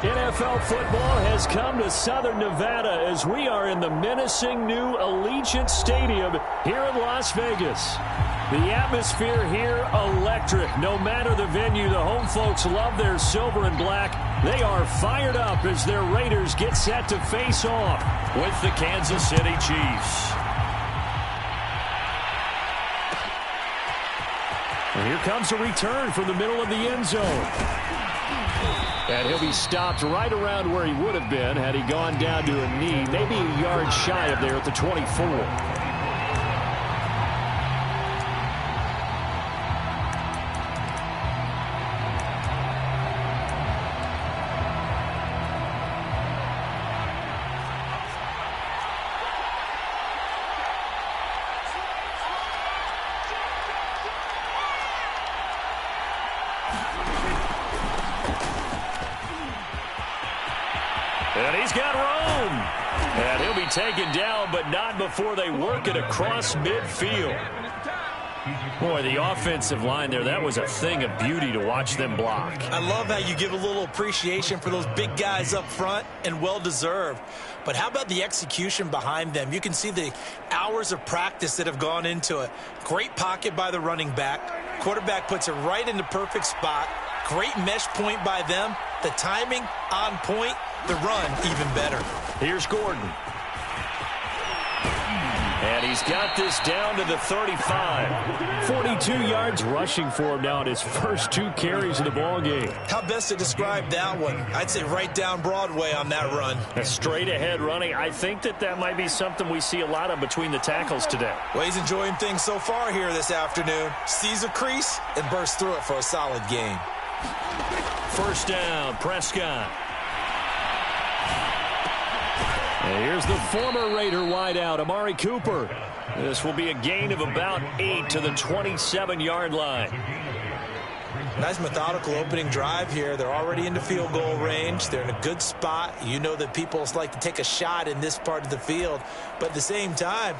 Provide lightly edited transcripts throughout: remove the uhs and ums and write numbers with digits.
NFL football has come to Southern Nevada as we are in the menacing new Allegiant Stadium here in Las Vegas. The atmosphere here electric. No matter the venue, the home folks love their silver and black. They are fired up as their Raiders get set to face off with the Kansas City Chiefs. And here comes a return from the middle of the end zone. And he'll be stopped right around where he would have been had he gone down to a knee, maybe a yard shy of there at the 24. And he's got room. And he'll be taken down, but not before they work it across midfield. Boy, the offensive line there, that was a thing of beauty to watch them block. I love how you give a little appreciation for those big guys up front, and well-deserved. But how about the execution behind them? You can see the hours of practice that have gone into it. Great pocket by the running back. Quarterback puts it right in the perfect spot. Great mesh point by them. The timing on point. The run even better. Here's Gordon. And he's got this down to the 35. 42 yards rushing for him now in his first 2 carries of the ballgame. How best to describe that one? I'd say right down Broadway on that run. A straight ahead running. I think that might be something we see a lot of between the tackles today. Well, he's enjoying things so far here this afternoon. Sees a crease and bursts through it for a solid gain. First down, Prescott. And here's the former Raider wideout, Amari Cooper. This will be a gain of about 8 to the 27-yard line. Nice methodical opening drive here. They're already into field goal range. They're in a good spot. You know that people like to take a shot in this part of the field. But at the same time,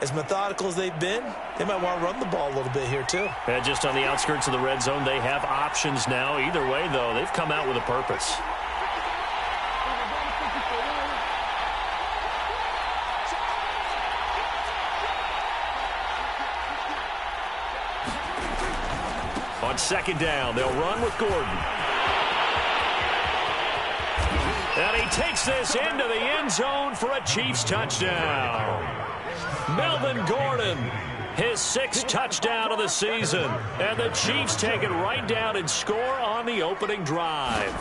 as methodical as they've been, they might want to run the ball a little bit here too. And just on the outskirts of the red zone, they have options now. Either way, though, they've come out with a purpose. On second down, they'll run with Gordon. And he takes this into the end zone for a Chiefs touchdown. Melvin Gordon, his 6th touchdown of the season. And the Chiefs take it right down and score on the opening drive.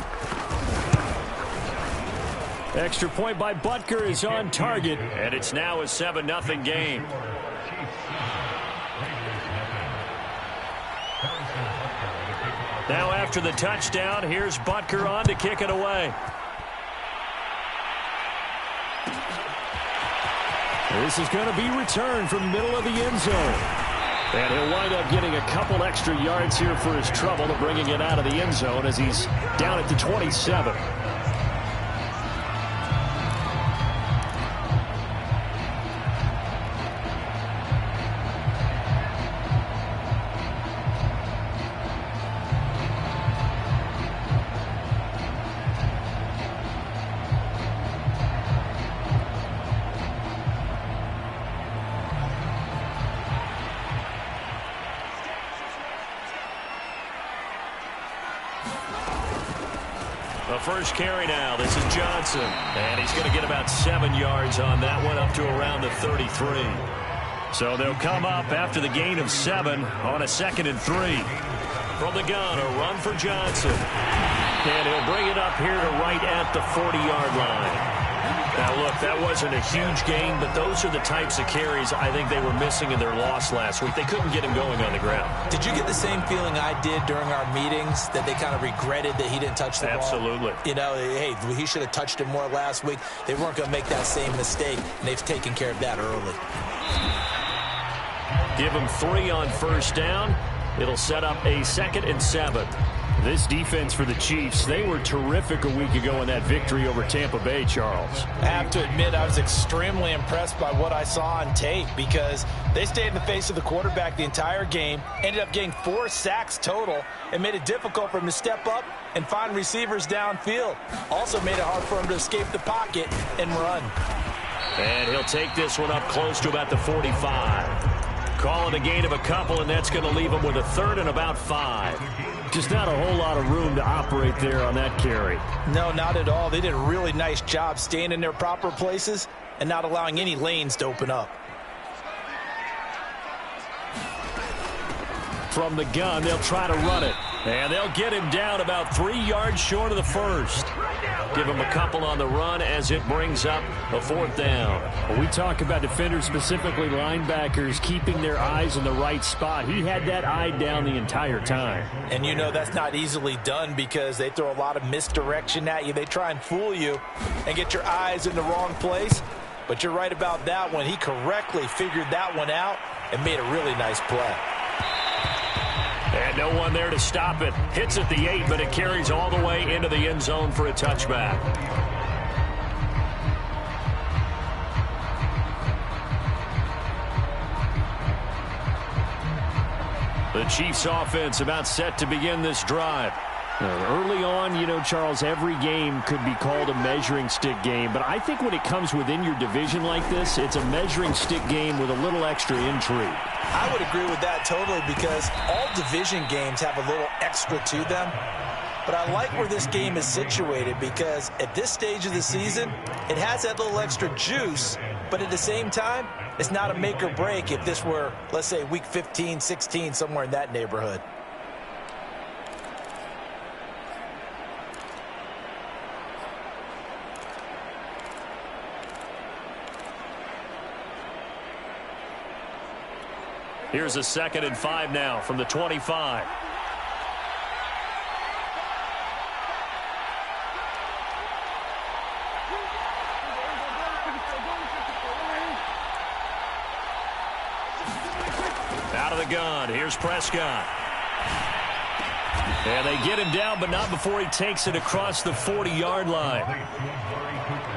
Extra point by Butker is on target, and it's now a 7-0 game. Now after the touchdown, here's Butker on to kick it away. This is going to be returned from the middle of the end zone. And he'll wind up getting a couple extra yards here for his trouble to bringing it out of the end zone as he's down at the 27. The first carry now. This is Johnson. And he's going to get about 7 yards on that one, up to around the 33. So they'll come up after the gain of 7 on a 2nd and 3. From the gun, a run for Johnson. And he'll bring it up here to right at the 40-yard line. Now, look, that wasn't a huge gain, but those are the types of carries I think they were missing in their loss last week. They couldn't get him going on the ground. Did you get the same feeling I did during our meetings, that they kind of regretted that he didn't touch the ball? Absolutely. You know, hey, he should have touched it more last week. They weren't going to make that same mistake, and they've taken care of that early. Give him 3 on first down. It'll set up a 2nd and 7. This defense for the Chiefs, they were terrific a week ago in that victory over Tampa Bay, Charles. I have to admit, I was extremely impressed by what I saw on tape because they stayed in the face of the quarterback the entire game, ended up getting 4 sacks total, and made it difficult for him to step up and find receivers downfield. Also made it hard for him to escape the pocket and run. And he'll take this one up close to about the 45. Call it a gain of a couple, and that's going to leave him with a 3rd and about 5. Just not a whole lot of room to operate there on that carry. No, not at all. They did a really nice job staying in their proper places and not allowing any lanes to open up. From the gun, they'll try to run it. And they'll get him down about 3 yards short of the first. Give him a couple on the run as it brings up a 4th down. When we talk about defenders, specifically linebackers, keeping their eyes in the right spot. He had that eye down the entire time. And you know that's not easily done because they throw a lot of misdirection at you. They try and fool you and get your eyes in the wrong place. But you're right about that one. He correctly figured that one out and made a really nice play. And no one there to stop it. Hits at the 8, but it carries all the way into the end zone for a touchback. The Chiefs offense about set to begin this drive. Early on, you know, Charles, every game could be called a measuring stick game. But I think when it comes within your division like this, it's a measuring stick game with a little extra intrigue. I would agree with that totally because all division games have a little extra to them. But I like where this game is situated because at this stage of the season, it has that little extra juice. But at the same time, it's not a make or break if this were, let's say, week 15, 16, somewhere in that neighborhood. Here's a 2nd and 5 now from the 25. Out of the gun. Here's Prescott. And they get him down, but not before he takes it across the 40-yard line.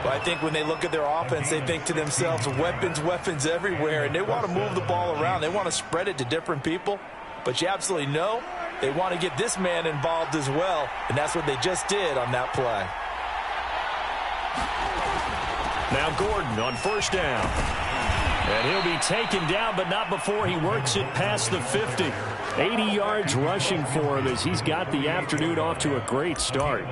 Well, I think when they look at their offense, they think to themselves, weapons, weapons everywhere, and they want to move the ball around. They want to spread it to different people, but you absolutely know they want to get this man involved as well, and that's what they just did on that play. Now Gordon on 1st down. And he'll be taken down, but not before he works it past the 50. 80 yards rushing for him as he's got the afternoon off to a great start.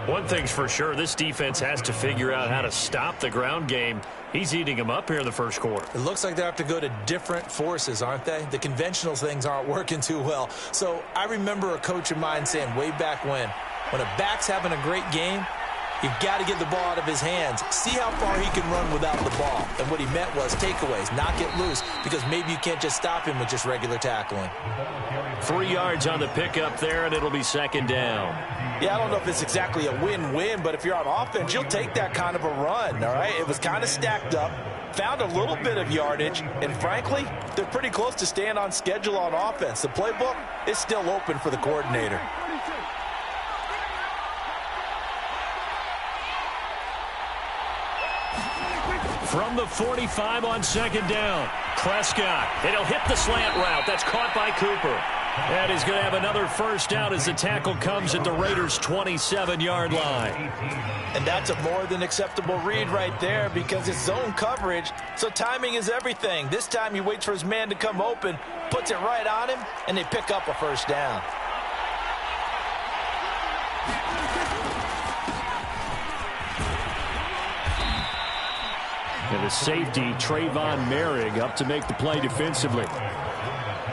One thing's for sure, this defense has to figure out how to stop the ground game. He's eating them up here in the first quarter. It looks like they have to go to different forces, aren't they? The conventional things aren't working too well. So I remember a coach of mine saying way back when a back's having a great game, you've got to get the ball out of his hands. See how far he can run without the ball. And what he meant was takeaways, not get loose, because maybe you can't just stop him with just regular tackling. 3 yards on the pickup there, and it'll be 2nd down. Yeah, I don't know if it's exactly a win-win, but if you're on offense, you'll take that kind of a run, all right? It was kind of stacked up, found a little bit of yardage, and frankly, they're pretty close to staying on schedule on offense. The playbook is still open for the coordinator. From the 45 on 2nd down, Prescott. It'll hit the slant route. That's caught by Cooper. And he's going to have another 1st down as the tackle comes at the Raiders' 27-yard line. And that's a more than acceptable read right there because it's zone coverage, so timing is everything. This time he waits for his man to come open, puts it right on him, and they pick up a 1st down. And the safety, Trayvon Merrick, up to make the play defensively.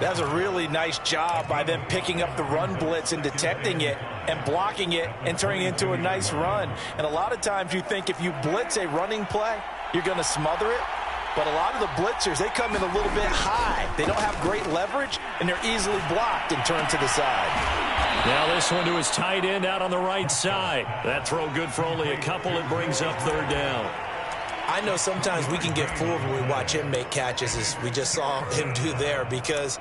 That's a really nice job by them picking up the run blitz and detecting it and blocking it and turning it into a nice run. And a lot of times you think if you blitz a running play, you're going to smother it. But a lot of the blitzers, they come in a little bit high. They don't have great leverage, and they're easily blocked and turned to the side. Now this one to his tight end out on the right side. That throw good for only a couple. It brings up 3rd down. I know sometimes we can get fooled when we watch him make catches, as we just saw him do there, because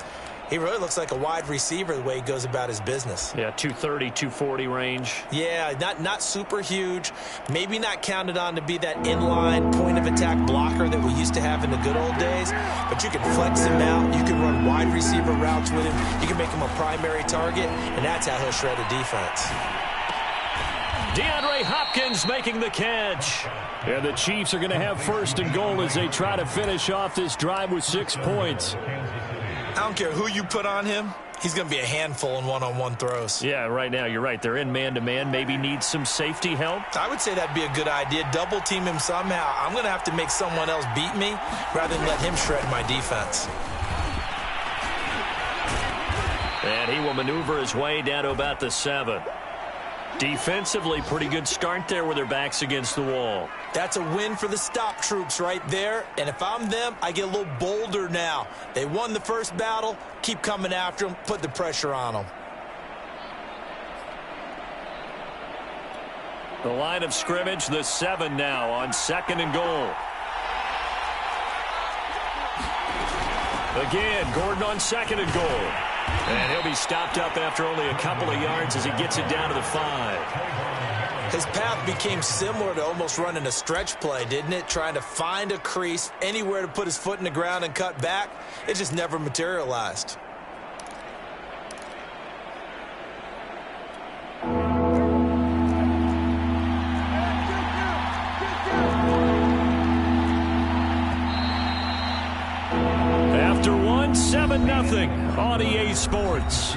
He really looks like a wide receiver the way he goes about his business. Yeah, 230, 240 range. Yeah, not super huge. Maybe not counted on to be that inline point-of-attack blocker that we used to have in the good old days. But you can flex him out. You can run wide receiver routes with him. You can make him a primary target, and that's how he'll shred a defense. DeAndre Hopkins making the catch. And the Chiefs are going to have first and goal as they try to finish off this drive with 6 points. I don't care who you put on him. He's going to be a handful in one-on-one throws. Yeah, right now, you're right. They're in man-to-man. Maybe need some safety help. I would say that'd be a good idea. Double team him somehow. I'm going to have to make someone else beat me rather than let him shred my defense. And he will maneuver his way down to about the 7. Defensively, pretty good start there with their backs against the wall. That's a win for the stop troops right there. And if I'm them, I get a little bolder now. They won the first battle. Keep coming after them. Put the pressure on them. The line of scrimmage, the 7 now on 2nd and goal. Again, Gordon on 2nd and goal. And he'll be stopped up after only a couple of yards as he gets it down to the 5. His path became similar to almost running a stretch play, didn't it? Trying to find a crease, anywhere to put his foot in the ground and cut back. It just never materialized. After 7-0 on EA Sports.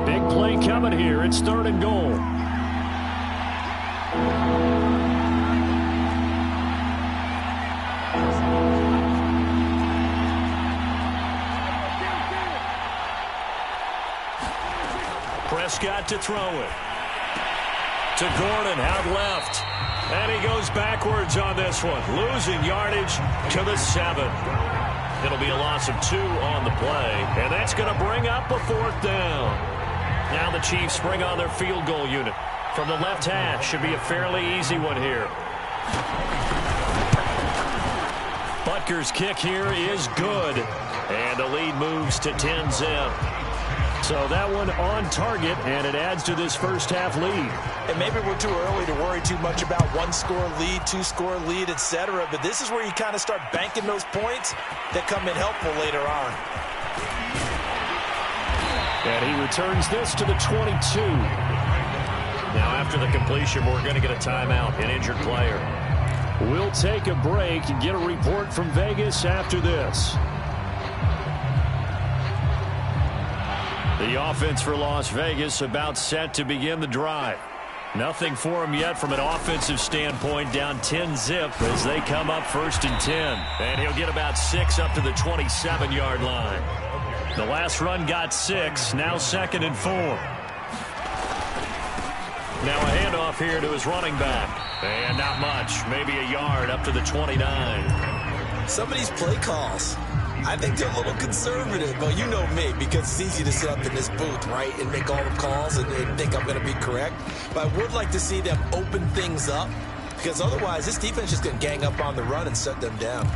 Big play coming here. It's 3rd and goal. Prescott to throw it. To Gordon out left. And he goes backwards on this one. Losing yardage to the 7. It'll be a loss of 2 on the play. And that's going to bring up a 4th down. Now the Chiefs bring on their field goal unit. From the left hash, should be a fairly easy one here. Butker's kick here is good. And the lead moves to 10-zip. So that one on target, and it adds to this first half lead. And maybe we're too early to worry too much about 1-score lead, 2-score lead, etc. But this is where you kind of start banking those points that come in helpful later on. And he returns this to the 22. Now after the completion, we're going to get a timeout, an injured player. We'll take a break and get a report from Vegas after this. The offense for Las Vegas about set to begin the drive. Nothing for him yet from an offensive standpoint, down 10-zip as they come up 1st and 10. And he'll get about 6 up to the 27-yard line. The last run got 6, now 2nd and 4. Now a handoff here to his running back. And not much, maybe a yard up to the 29. Some of these play calls, I think they're a little conservative, but you know me, because it's easy to sit up in this booth, right, and make all the calls and think I'm going to be correct. But I would like to see them open things up, because otherwise this defense is just going to gang up on the run and shut them down.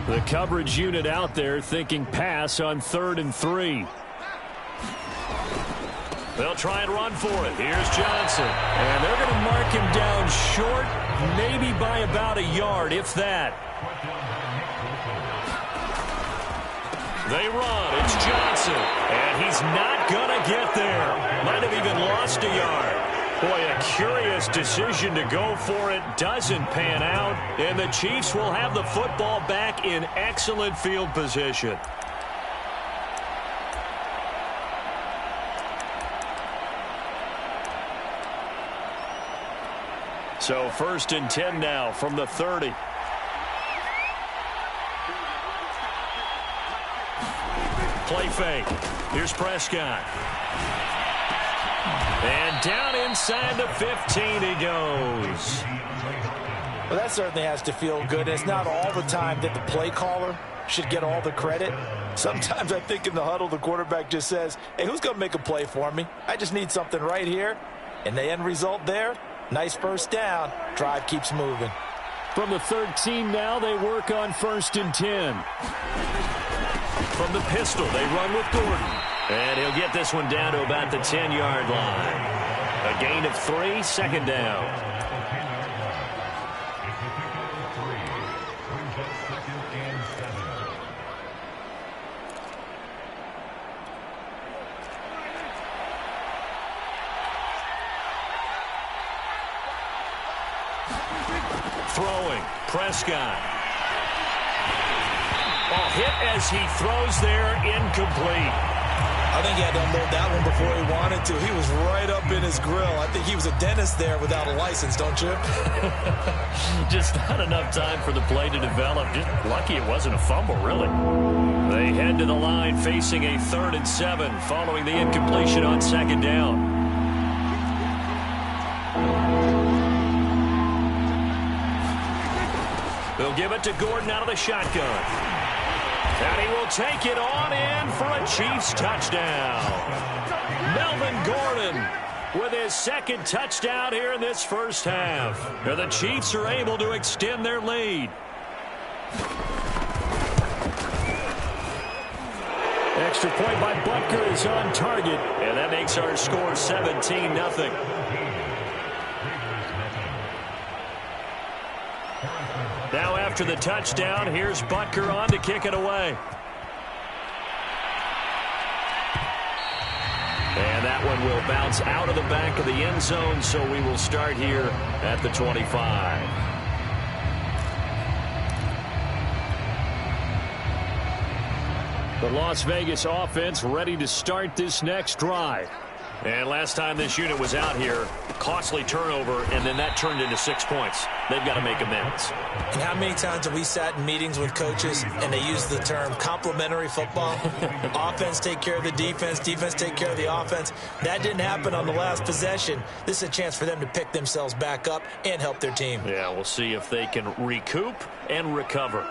The coverage unit out there thinking pass on 3rd and 3. They'll try and run for it. Here's Johnson. And they're going to mark him down short, maybe by about a yard, if that. They run. It's Johnson. And he's not going to get there. Might have even lost a yard. Boy, a curious decision to go for it. Doesn't pan out. And the Chiefs will have the football back in excellent field position. So 1st and 10 now from the 30. Play fake. Here's Prescott. And down inside the 15 he goes. Well, that certainly has to feel good. It's not all the time that the play caller should get all the credit. Sometimes I think in the huddle, the quarterback just says, hey, who's going to make a play for me? I just need something right here. And the end result there, nice first down. Drive keeps moving. From the 13 now, they work on 1st and 10. From the pistol, they run with Gordon. And he'll get this one down to about the 10-yard line. A gain of 3, 2nd down. Throwing, Prescott. Hit as he throws there, incomplete. I think he had to unload that one before he wanted to. He was right up in his grill. I think he was a dentist there without a license, don't you? Just not enough time for the play to develop. Just lucky it wasn't a fumble, really. They head to the line facing a 3rd and 7 following the incompletion on 2nd down. They'll give it to Gordon out of the shotgun. And he will take it on in for a Chiefs touchdown. Melvin Gordon with his 2nd touchdown here in this first half. And the Chiefs are able to extend their lead. Extra point by Butker is on target. And that makes our score 17-0. Now after the touchdown, here's Butker on to kick it away. And that one will bounce out of the back of the end zone, so we will start here at the 25. The Las Vegas offense ready to start this next drive. And last time this unit was out here, costly turnover, and then that turned into 6 points. They've got to make amends. And how many times have we sat in meetings with coaches and they use the term complementary football? Offense take care of the defense, defense take care of the offense. That didn't happen on the last possession. This is a chance for them to pick themselves back up and help their team. Yeah, we'll see if they can recoup and recover.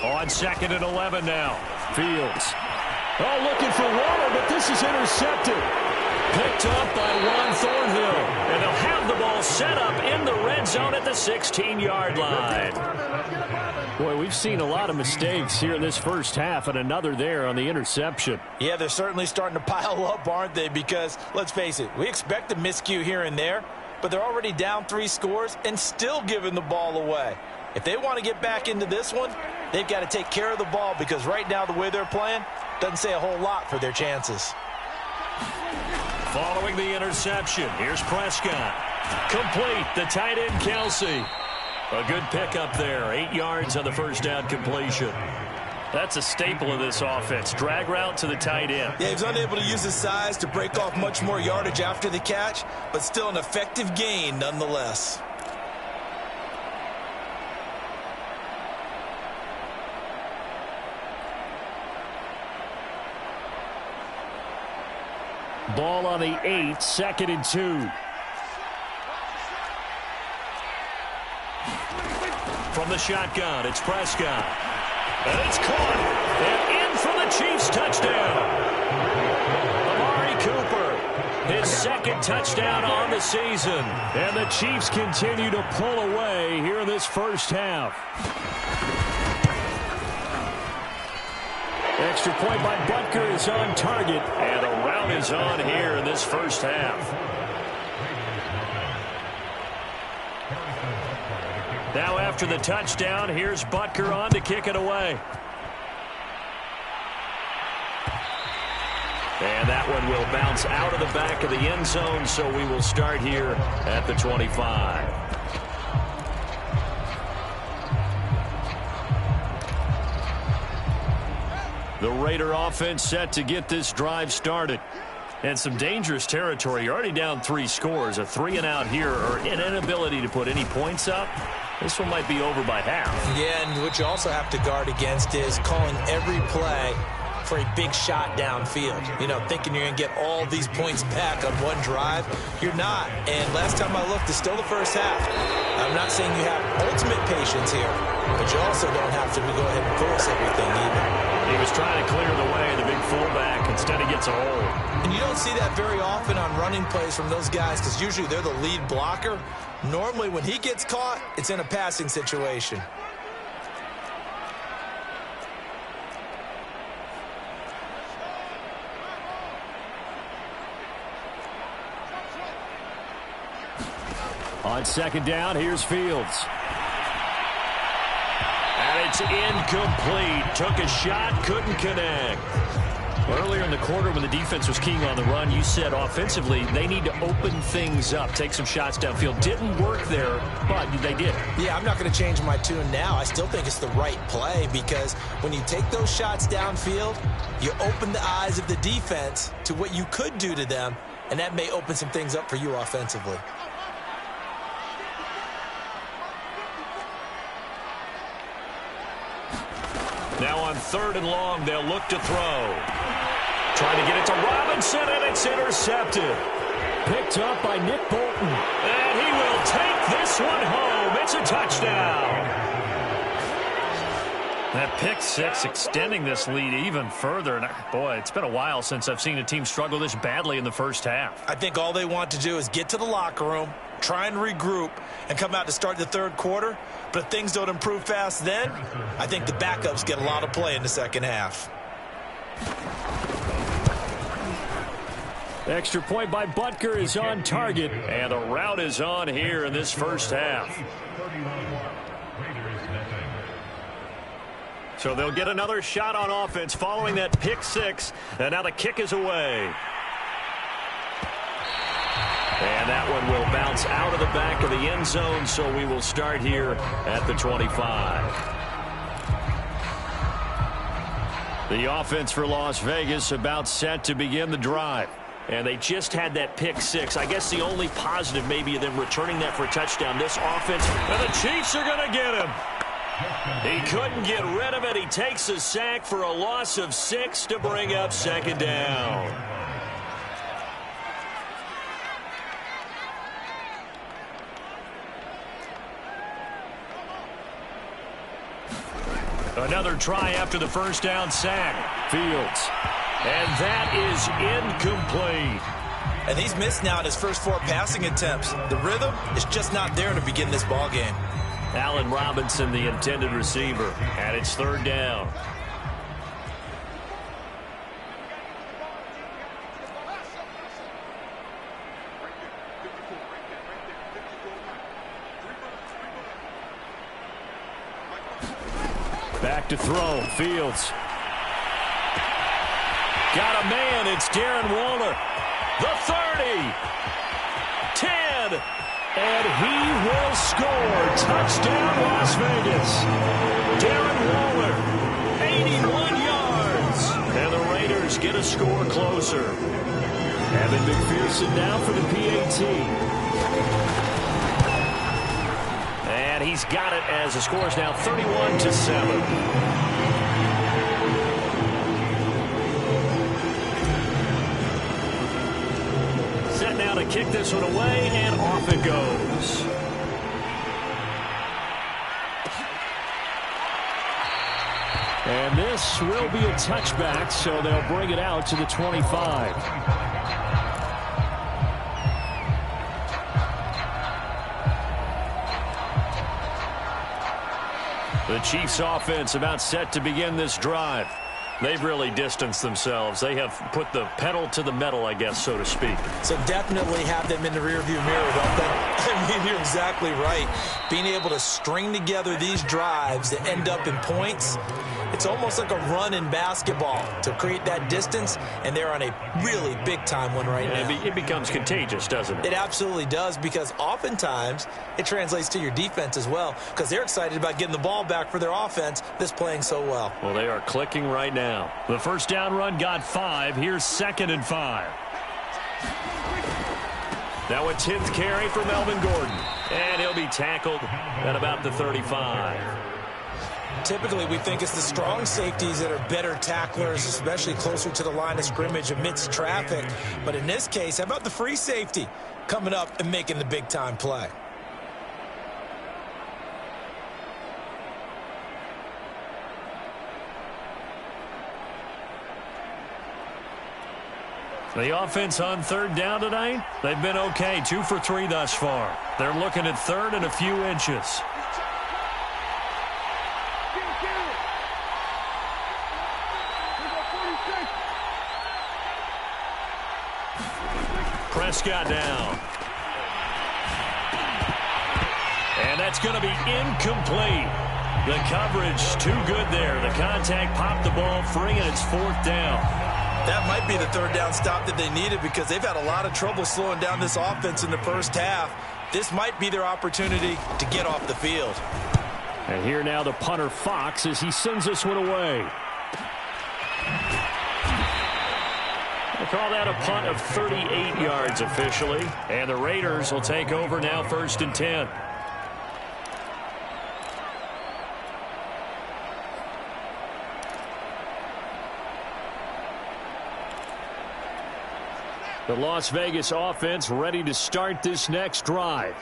On 2nd and 11 now. Fields. Oh, looking for Waller, but this is intercepted. Picked up by Juan Thornhill. And they'll have the ball set up in the red zone at the 16-yard line. Boy, we've seen a lot of mistakes here in this first half, and another there on the interception. Yeah, they're certainly starting to pile up, aren't they? Because, let's face it, we expect a miscue here and there, but they're already down 3 scores and still giving the ball away. If they want to get back into this one, they've got to take care of the ball, because right now the way they're playing doesn't say a whole lot for their chances. Following the interception, here's Prescott. Complete, the tight end Kelsey. A good pickup there, 8 yards on the first down completion. That's a staple of this offense. Drag route to the tight end. Yeah, he's unable to use his size to break off much more yardage after the catch, but still an effective gain nonetheless. Ball on the 8, 2nd and 2. From the shotgun, it's Prescott. And it's caught. And in for the Chiefs touchdown. Amari Cooper, his 2nd touchdown on the season. And the Chiefs continue to pull away here in this first half. Extra point by Butker is on target. And a rout is on here in this first half. Now after the touchdown, here's Butker on to kick it away. And that one will bounce out of the back of the end zone, so we will start here at the 25. The Raider offense set to get this drive started. And some dangerous territory. You're already down 3 scores. A 3-and-out here, or an inability to put any points up. This one might be over by half. Yeah, and what you also have to guard against is calling every play for a big shot downfield. You know, thinking you're going to get all these points back on one drive. You're not. And last time I looked, it's still the first half. I'm not saying you have ultimate patience here, but you also don't have to go ahead and force everything either. He was trying to clear the way, the big fullback. Instead, he gets a hold. And you don't see that very often on running plays from those guys because usually they're the lead blocker. Normally, when he gets caught, it's in a passing situation. On second down, here's Fields. And it's incomplete. Took a shot, couldn't connect. Earlier in the quarter when the defense was keying on the run, you said offensively they need to open things up, take some shots downfield. Didn't work there, but they did. Yeah, I'm not going to change my tune now. I still think it's the right play because when you take those shots downfield, you open the eyes of the defense to what you could do to them, and that may open some things up for you offensively. Now on third and long, they'll look to throw. Trying to get it to Robinson, and it's intercepted. Picked up by Nick Bolton. And he will take this one home. It's a touchdown. That pick six extending this lead even further. And boy, it's been a while since I've seen a team struggle this badly in the first half. I think all they want to do is get to the locker room, try and regroup, and come out to start the third quarter. But if things don't improve fast then, I think the backups get a lot of play in the second half. Extra point by Butker is on target, and the route is on here in this first half. So they'll get another shot on offense following that pick six, and now the kick is away. And that one will bounce out of the back of the end zone, so we will start here at the 25. The offense for Las Vegas about set to begin the drive. And they just had that pick six. I guess the only positive maybe of them returning that for a touchdown. This offense, and the Chiefs are going to get him. He couldn't get rid of it. He takes a sack for a loss of 6 to bring up second down. Another try after the first down sack. Fields. And that is incomplete. And he's missed now in his first 4 passing attempts. The rhythm is just not there to begin this ball game. Allen Robinson, the intended receiver, and it's third down. Back to throw. Fields. Got a man. It's Darren Waller. The 30. 10. And he will score. Touchdown, Las Vegas. Darren Waller. 81 yards. And the Raiders get a score closer. Evan McPherson now for the PAT. And he's got it as the score is now 31-7. Now to kick this one away, and off it goes. And this will be a touchback, so they'll bring it out to the 25. The Chiefs offense about set to begin this drive. They've really distanced themselves. They have put the pedal to the metal, I guess, so to speak. So definitely have them in the rearview mirror, don't they? I mean, you're exactly right. Being able to string together these drives that end up in points, it's almost like a run in basketball to create that distance, and they're on a really big-time one right now. It becomes contagious, doesn't it? It absolutely does, because oftentimes it translates to your defense as well, because they're excited about getting the ball back for their offense that's playing so well. Well, they are clicking right now. The first down run got 5. Here's 2nd and 5. Now a 10th carry for Melvin Gordon. And he'll be tackled at about the 35. Typically, we think it's the strong safeties that are better tacklers, especially closer to the line of scrimmage amidst traffic. But in this case, how about the free safety coming up and making the big-time play? The offense on third down tonight, they've been okay, 2 for 3 thus far. They're looking at third and a few inches. Prescott down. And that's going to be incomplete. The coverage too good there. The contact popped the ball free, and it's 4th down. That might be the third down stop that they needed because they've had a lot of trouble slowing down this offense in the first half. This might be their opportunity to get off the field. And here now the punter Fox as he sends this one away. We'll call that a punt of 38 yards officially. And the Raiders will take over now 1st and 10. The Las Vegas offense ready to start this next drive.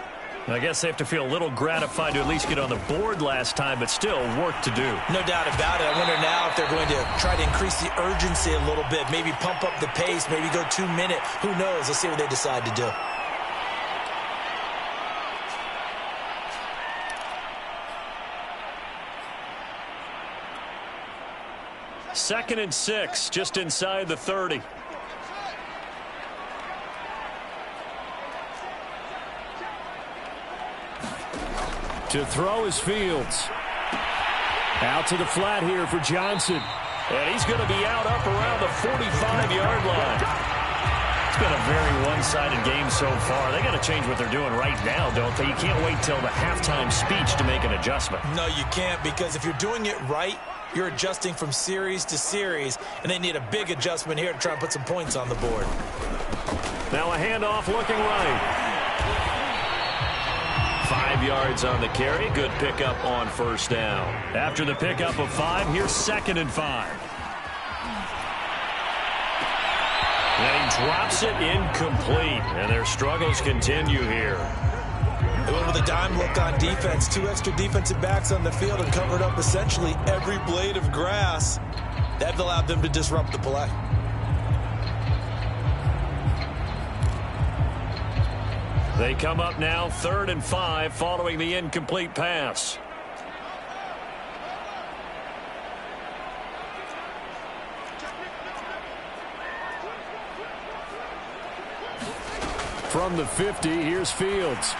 I guess they have to feel a little gratified to at least get on the board last time, but still work to do. No doubt about it. I wonder now if they're going to try to increase the urgency a little bit, maybe pump up the pace, maybe go 2-minute. Who knows? Let's see what they decide to do. Second and 6, just inside the 30. To throw is Fields. Out to the flat here for Johnson. And he's going to be out up around the 45-yard line. It's been a very one-sided game so far. They got to change what they're doing right now, don't they? You can't wait till the halftime speech to make an adjustment. No, you can't, because if you're doing it right, you're adjusting from series to series, and they need a big adjustment here to try and put some points on the board. Now a handoff looking right. 5 yards on the carry. Good pickup on 1st down. After the pickup of 5, here's 2nd and 5. And he drops it incomplete. And their struggles continue here. They went with a dime look on defense. 2 extra defensive backs on the field and covered up essentially every blade of grass. That allowed them to disrupt the play. They come up now 3rd and 5 following the incomplete pass. From the 50, here's Fields.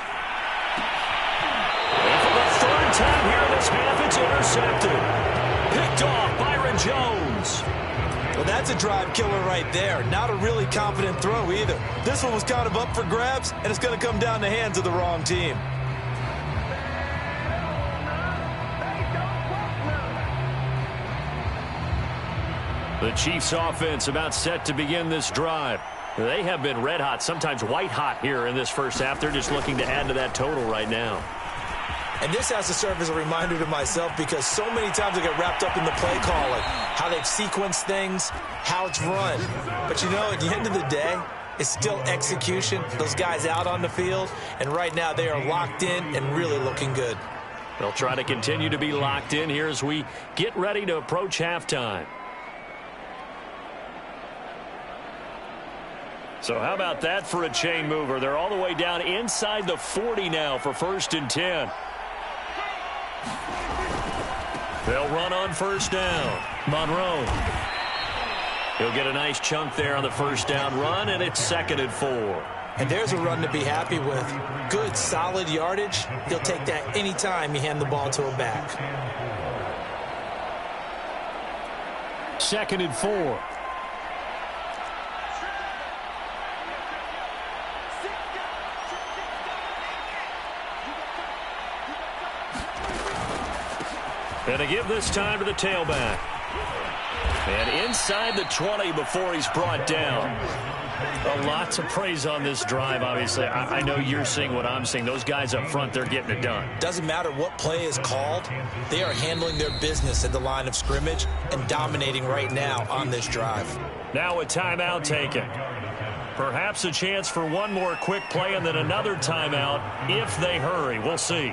And for the 3rd time here in this half, it's intercepted. Picked off Byron Jones. Well, that's a drive killer right there. Not a really confident throw either. This one was kind of up for grabs, and it's going to come down the hands of the wrong team. The Chiefs offense about set to begin this drive. They have been red hot, sometimes white hot here in this first half. They're just looking to add to that total right now. And this has to serve as a reminder to myself because so many times I get wrapped up in the play calling, how they've sequenced things, how it's run. But, you know, at the end of the day, it's still execution. Those guys out on the field, and right now they are locked in and really looking good. They'll try to continue to be locked in here as we get ready to approach halftime. So how about that for a chain mover? They're all the way down inside the 40 now for 1st and 10. They'll run on 1st down. Monroe. He'll get a nice chunk there on the 1st down run, and it's 2nd and 4. And there's a run to be happy with. Good, solid yardage. He'll take that anytime you hand the ball to a back. 2nd and 4. And a give this time to the tailback. And inside the 20 before he's brought down. A lot to praise on this drive, obviously. I know you're seeing what I'm seeing. Those guys up front, they're getting it done. Doesn't matter what play is called. They are handling their business at the line of scrimmage and dominating right now on this drive. Now a timeout taken. Perhaps a chance for one more quick play and then another timeout if they hurry. We'll see.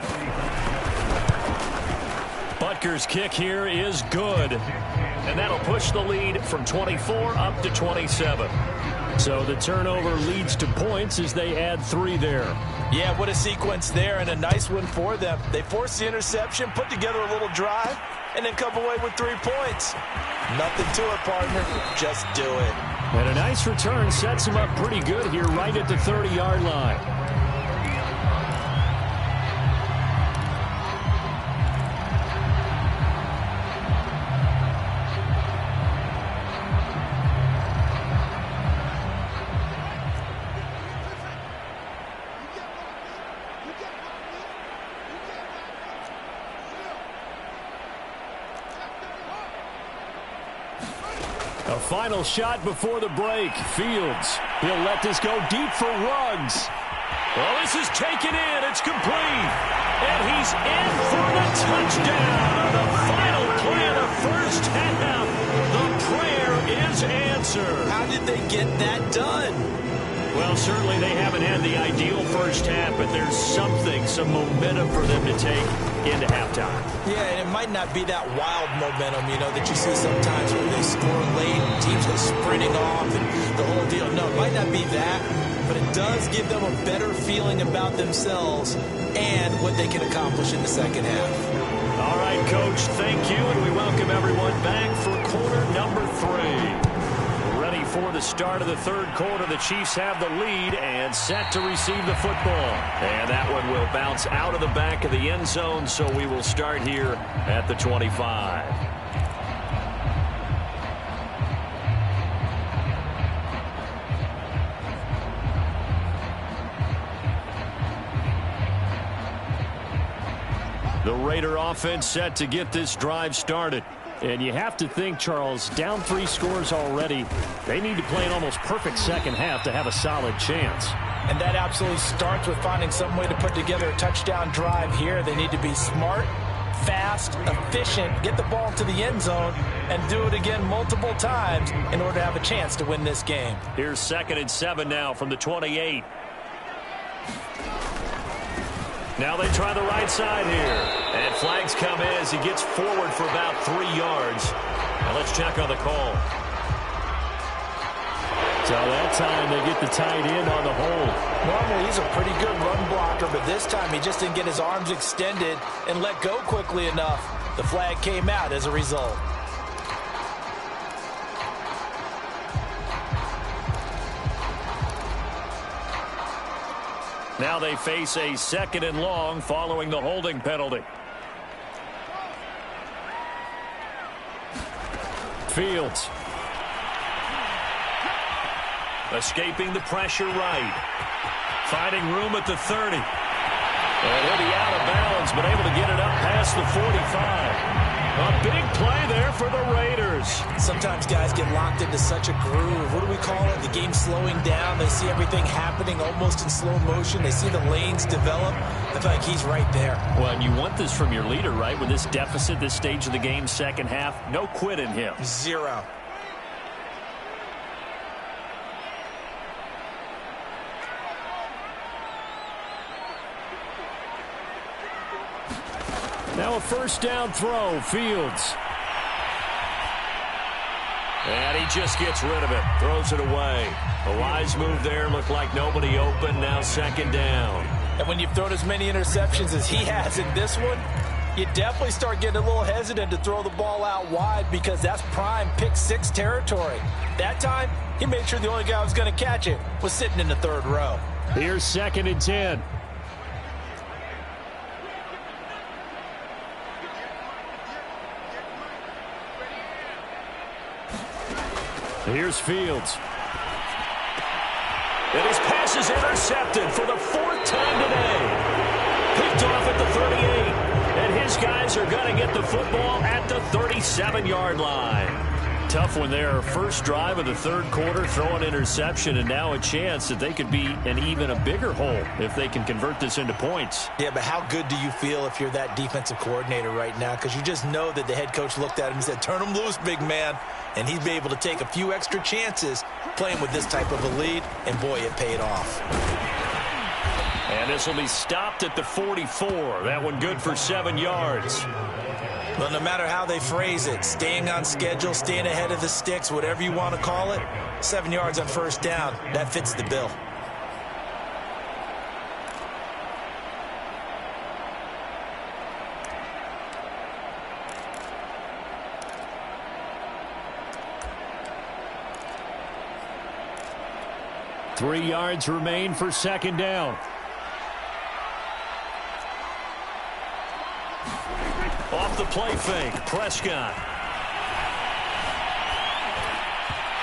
Butker's kick here is good. And that'll push the lead from 24 up to 27. So the turnover leads to points as they add 3 there. Yeah, what a sequence there, and a nice one for them. They forced the interception, put together a little drive, and then come away with 3 points. Nothing to it, partner. Just do it. And a nice return sets him up pretty good here right at the 30-yard line. A final shot before the break. Fields. He'll let this go deep for Ruggs. Well, this is taken in. It's complete. And he's in for the touchdown. The final play of the first half. The prayer is answered. How did they get that done? Well, certainly they haven't had the ideal first half, but there's something, some momentum for them to take into halftime. Yeah, and it might not be that wild momentum, that you see sometimes when they score late, teams go sprinting off and the whole deal. No, it might not be that, but it does give them a better feeling about themselves and what they can accomplish in the second half. All right, Coach, thank you, and we welcome everyone back for quarter number 3. Ready for the start of the third quarter. The Chiefs have the lead and set to receive the football. And that one will bounce out of the back of the end zone, so we will start here at the 25. The Raider offense set to get this drive started. And you have to think, Charles, down 3 scores already. They need to play an almost perfect second half to have a solid chance. And that absolutely starts with finding some way to put together a touchdown drive here. They need to be smart, fast, efficient, get the ball to the end zone, and do it again multiple times in order to have a chance to win this game. Here's 2nd and 7 now from the 28. Now they try the right side here. And flags come in as he gets forward for about 3 yards. Now let's check on the call. So that time they get the tight end on the hold. Normally he's a pretty good run blocker, but this time he just didn't get his arms extended and let go quickly enough. The flag came out as a result. Now they face a 2nd and long following the holding penalty. Fields. Escaping the pressure right. Finding room at the 30. And he'll be out of bounds, but able to get it up past the 45. A big play there for the Raiders. Sometimes guys get locked into such a groove. What do we call it? The game slowing down. They see everything happening almost in slow motion. They see the lanes develop. I feel like he's right there. Well, and you want this from your leader, right? With this deficit, this stage of the game, second half, no quit in him. 0. Now a first down throw, Fields. And he just gets rid of it, throws it away. A wise move there, looked like nobody open, now 2nd down. And when you've thrown as many interceptions as he has in this one, you definitely start getting a little hesitant to throw the ball out wide because that's prime pick 6 territory. That time, he made sure the only guy who was going to catch it was sitting in the 3rd row. Here's 2nd and 10. Here's Fields. And his pass is intercepted for the 4th time today. Picked off at the 38. And his guys are going to get the football at the 37-yard line. Tough one there. First drive of the third quarter, throw an interception, and now a chance that they could be in even a bigger hole if they can convert this into points. Yeah, but how good do you feel if you're that defensive coordinator right now? Because you just know that the head coach looked at him and said, turn him loose, big man. And he'd be able to take a few extra chances playing with this type of a lead, and boy, it paid off. And this will be stopped at the 44. That one good for 7 yards. Well, no matter how they phrase it, staying on schedule, staying ahead of the sticks, whatever you want to call it, 7 yards on first down, that fits the bill. Three yards remain for second down. Off the play fake, Prescott.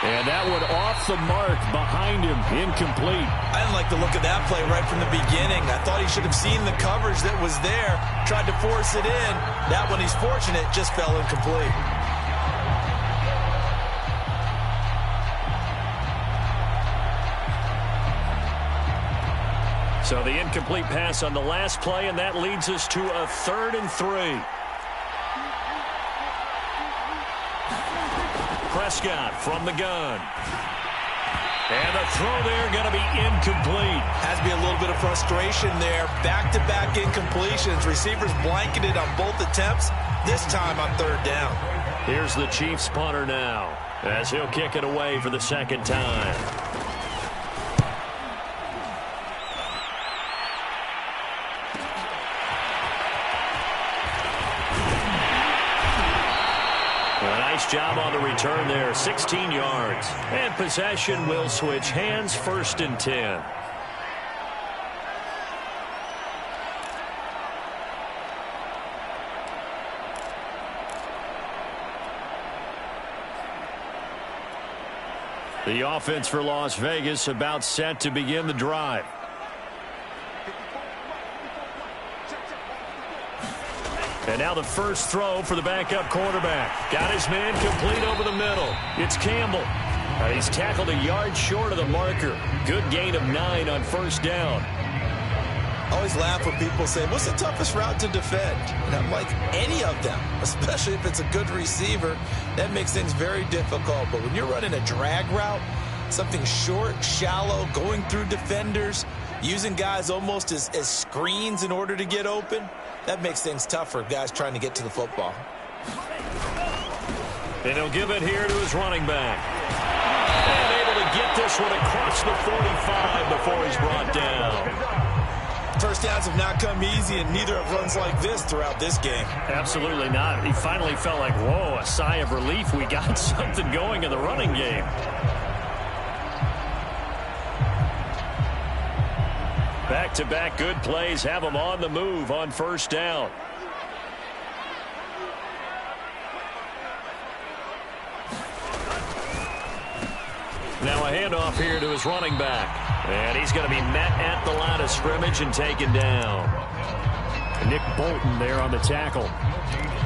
And that one off the mark behind him, incomplete. I didn't like the look of that play right from the beginning. I thought he should have seen the coverage that was there, tried to force it in. That one, he's fortunate, just fell incomplete. So the incomplete pass on the last play, and that leads us to a 3rd and 3. Prescott from the gun. And the throw there going to be incomplete. Has to be a little bit of frustration there. Back-to-back incompletions. Receivers blanketed on both attempts, this time on 3rd down. Here's the Chiefs punter now, as he'll kick it away for the second time. Nice job on the return there, 16 yards. And possession will switch hands, 1st and 10. The offense for Las Vegas about set to begin the drive. And now the first throw for the backup quarterback. Got his man complete over the middle. It's Campbell. He's tackled a yard short of the marker. Good gain of 9 on first down. I always laugh when people say, what's the toughest route to defend? And I'm like, any of them, especially if it's a good receiver. That makes things very difficult. But when you're running a drag route, something short, shallow, going through defenders, using guys almost as screens in order to get open, that makes things tough for guys trying to get to the football. And he'll give it here to his running back. And able to get this one across the 45 before he's brought down. First downs have not come easy, and neither have runs like this throughout this game. Absolutely not. He finally felt like, whoa, a sigh of relief. We got something going in the running game. Back-to-back good plays have him on the move on first down. Now a handoff here to his running back. And he's going to be met at the line of scrimmage and taken down. Nick Bolton there on the tackle.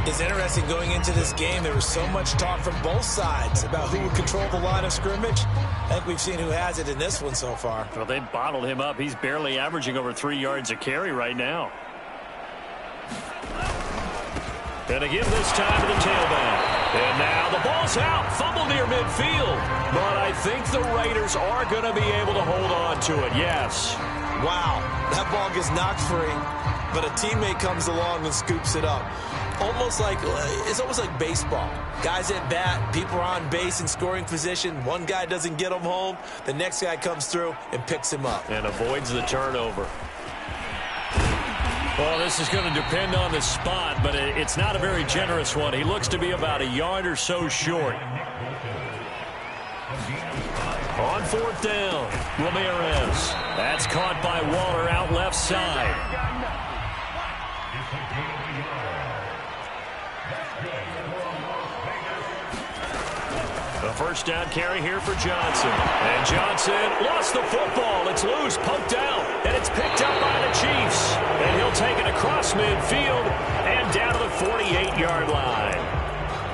It's interesting going into this game. There was so much talk from both sides about who would control the line of scrimmage. I think we've seen who has it in this one so far. Well, they bottled him up. He's barely averaging over 3 yards a carry right now. And again this time to the tailback. And now the ball's out. Fumble near midfield. But I think the Raiders are going to be able to hold on to it. Yes. Wow. That ball gets knocked free, but a teammate comes along and scoops it up. It's almost like baseball. Guys at bat, people are on base in scoring position. One guy doesn't get him home. The next guy comes through and picks him up. And avoids the turnover. Well, this is going to depend on the spot, but it's not a very generous one. He looks to be about a yard or so short. On fourth down, Ramirez. That's caught by Waller out left side. A first down carry here for Johnson. And Johnson lost the football. It's loose, poked out, and it's picked up by the Chiefs. And he'll take it across midfield and down to the 48-yard line.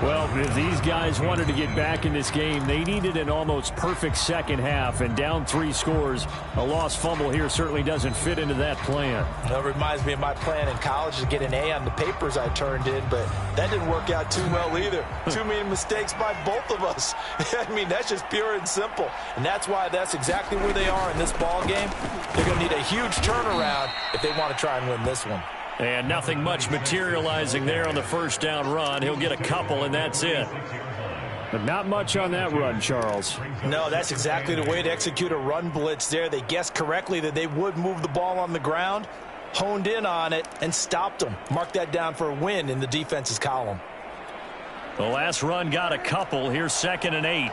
Well, if these guys wanted to get back in this game, they needed an almost perfect second half, and down 3 scores. A lost fumble here certainly doesn't fit into that plan. That reminds me of my plan in college to get an A on the papers I turned in, but that didn't work out too well either. Too many mistakes by both of us. I mean, that's just pure and simple, and that's why that's exactly where they are in this ball game. They're going to need a huge turnaround if they want to try and win this one. And nothing much materializing there on the first down run. He'll get a couple, and that's it. But not much on that run, Charles. No, that's exactly the way to execute a run blitz there. They guessed correctly that they would move the ball on the ground, honed in on it, and stopped them. Mark that down for a win in the defense's column. The last run got a couple. Here's 2nd and 8.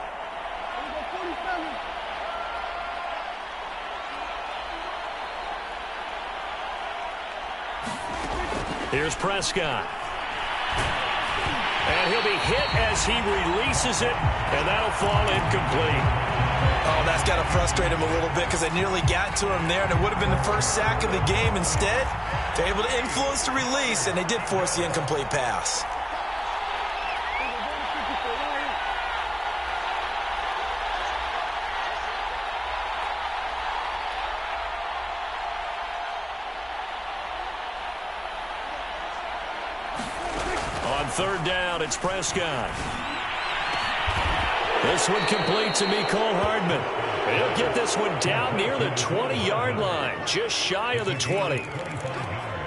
Here's Prescott. And he'll be hit as he releases it, and that'll fall incomplete. Oh, that's got to frustrate him a little bit because they nearly got to him there, and it would have been the first sack of the game. Instead, they're able to influence the release, and they did force the incomplete pass. On 3rd down, it's Prescott. This one complete to Mecole Hardman. He'll get this one down near the 20-yard line, just shy of the 20.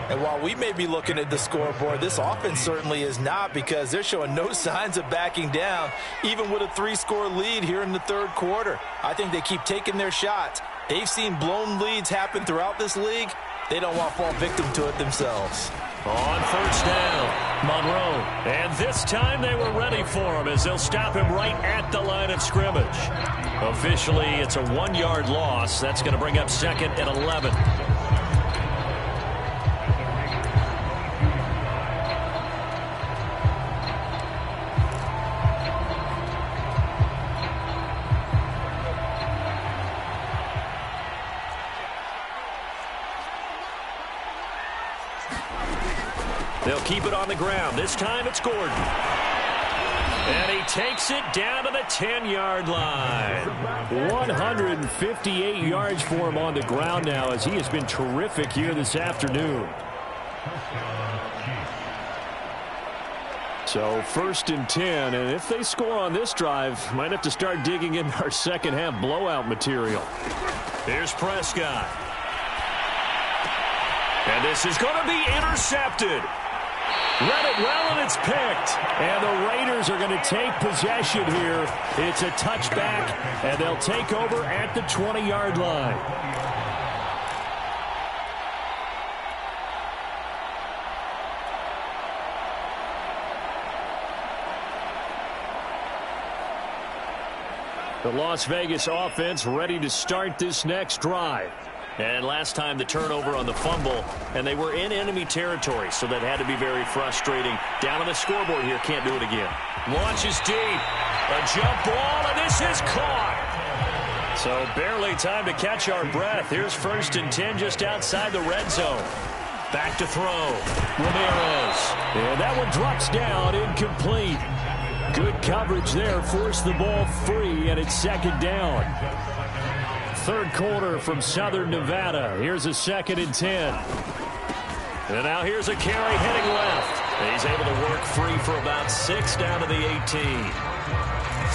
And while we may be looking at the scoreboard, this offense certainly is not, because they're showing no signs of backing down, even with a 3-score lead here in the 3rd quarter. I think they keep taking their shots. They've seen blown leads happen throughout this league. They don't want to fall victim to it themselves. On 1st down, Monroe. And this time they were ready for him as they'll stop him right at the line of scrimmage. Officially, it's a 1-yard loss. That's going to bring up 2nd and 11. They'll keep it on the ground. This time it's Gordon. And he takes it down to the 10-yard line. 158 yards for him on the ground now, as he has been terrific here this afternoon. So 1st and 10, and if they score on this drive, might have to start digging in our second half blowout material. Here's Prescott. And this is going to be intercepted. Read it well, and it's picked. And the Raiders are going to take possession here. It's a touchback, and they'll take over at the 20-yard line. The Las Vegas offense ready to start this next drive. And last time the turnover on the fumble, and they were in enemy territory, so that had to be very frustrating. Down on the scoreboard here, can't do it again. Launches deep, a jump ball, and this is caught. So barely time to catch our breath. Here's 1st and 10 just outside the red zone. Back to throw, Ramirez. And that one drops down, incomplete. Good coverage there, forced the ball free, and it's 2nd down. 3rd quarter from Southern Nevada. Here's a 2nd and 10. And now here's a carry heading left. He's able to work free for about 6 down to the 18.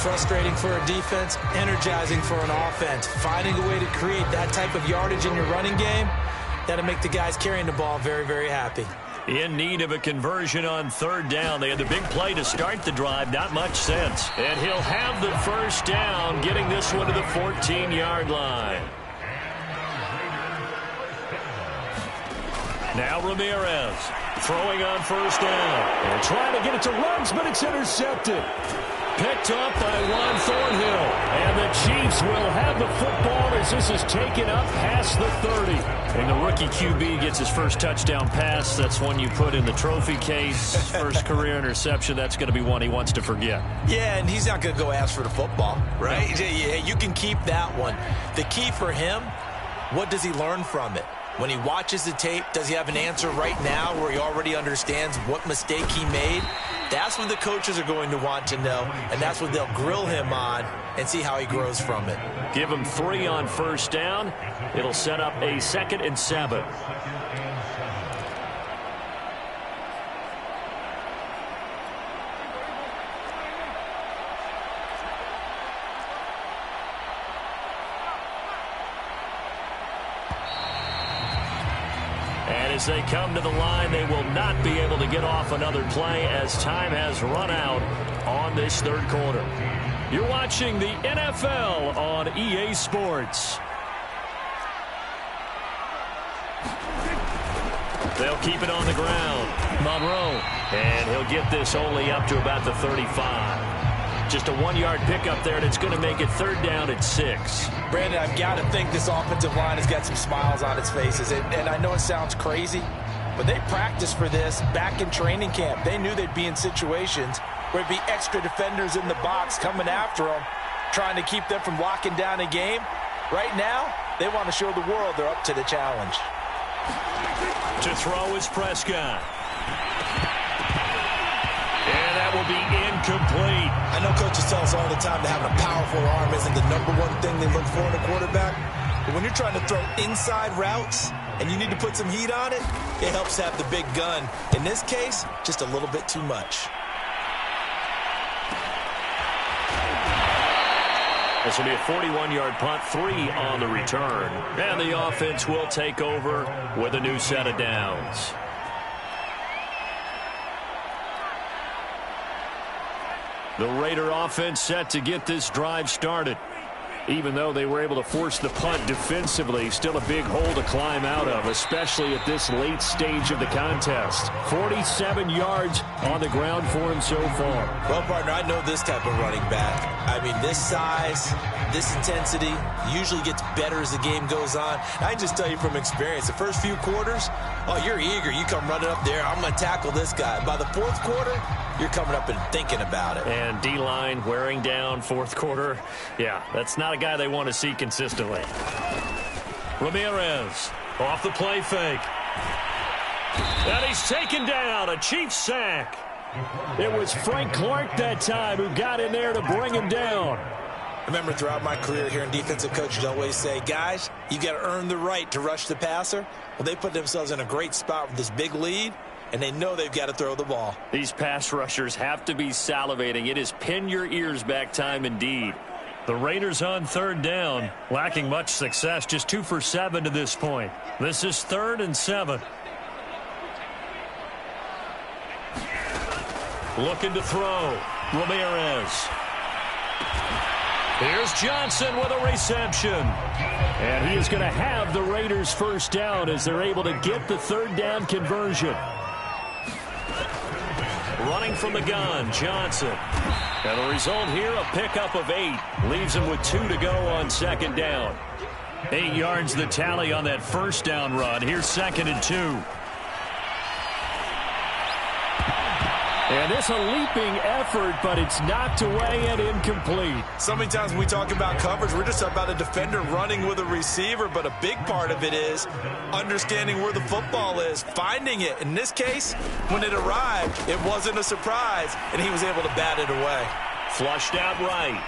Frustrating for a defense, energizing for an offense. Finding a way to create that type of yardage in your running game, that'll make the guys carrying the ball very, very happy. In need of a conversion on 3rd down. They had the big play to start the drive. Not much sense. And he'll have the 1st down, getting this one to the 14-yard line. Now Ramirez throwing on 1st down. And trying to get it to Ruggs, but it's intercepted. Picked up by Juan Thornhill. And the Chiefs will have the football as this is taken up past the 30. And the rookie QB gets his first touchdown pass. That's one you put in the trophy case. First career interception, that's going to be one he wants to forget. Yeah, and he's not going to go ask for the football, right? Yeah, you can keep that one. The key for him, what does he learn from it? When he watches the tape, does he have an answer right now where he already understands what mistake he made? That's what the coaches are going to want to know, and that's what they'll grill him on and see how he grows from it. Give him 3 on first down. It'll set up a 2nd and 7. And as they come to the line, they will not be able to get off another play as time has run out on this third quarter. You're watching the NFL on EA Sports. They'll keep it on the ground. Monroe. And he'll get this only up to about the 35. Just a 1-yard pickup there, and it's going to make it 3rd down at 6. Brandon, I've got to think this offensive line has got some smiles on its faces. And I know it sounds crazy, but they practiced for this back in training camp. They knew they'd be in situations where it'd be extra defenders in the box coming after them, trying to keep them from locking down a game. Right now, they want to show the world they're up to the challenge. To throw is Prescott. And that will be incomplete. I know coaches tell us all the time that having a powerful arm isn't the #1 thing they look for in a quarterback. But when you're trying to throw inside routes and you need to put some heat on it, it helps have the big gun. In this case, just a little bit too much. This will be a 41-yard punt, 3 on the return. And the offense will take over with a new set of downs. The Raider offense set to get this drive started. Even though they were able to force the punt defensively, still a big hole to climb out of, especially at this late stage of the contest. 47 yards on the ground for him so far. Well, partner, I know this type of running back. I mean, this size, this intensity usually gets better as the game goes on. I just tell you from experience, the first few quarters, oh, you're eager. You come running up there, I'm going to tackle this guy. By the 4th quarter, you're coming up and thinking about it. And D-line wearing down 4th quarter. Yeah, that's not a guy they want to see consistently. Ramirez off the play fake. And he's taken down. A Chiefs sack. It was Frank Clark that time who got in there to bring him down. Remember, throughout my career here in defensive coaches always say, guys, you got to earn the right to rush the passer. Well, they put themselves in a great spot with this big lead, and they know they've got to throw the ball. These pass rushers have to be salivating. It is pin your ears back time indeed. The Raiders on 3rd down, lacking much success, just 2 for 7 to this point. This is 3rd and 7. Looking to throw. Ramirez. Here's Johnson with a reception. And he is going to have the Raiders' first down as they're able to get the 3rd down conversion. Running from the gun, Johnson. And the result here, a pickup of 8. Leaves him with 2 to go on 2nd down. 8 yards the tally on that first down run. Here's 2nd and 2. And it's a leaping effort, but it's knocked away and incomplete. So many times when we talk about coverage, we're just about a defender running with a receiver, but a big part of it is understanding where the football is, finding it. In this case, when it arrived, it wasn't a surprise, and he was able to bat it away. Flushed out right.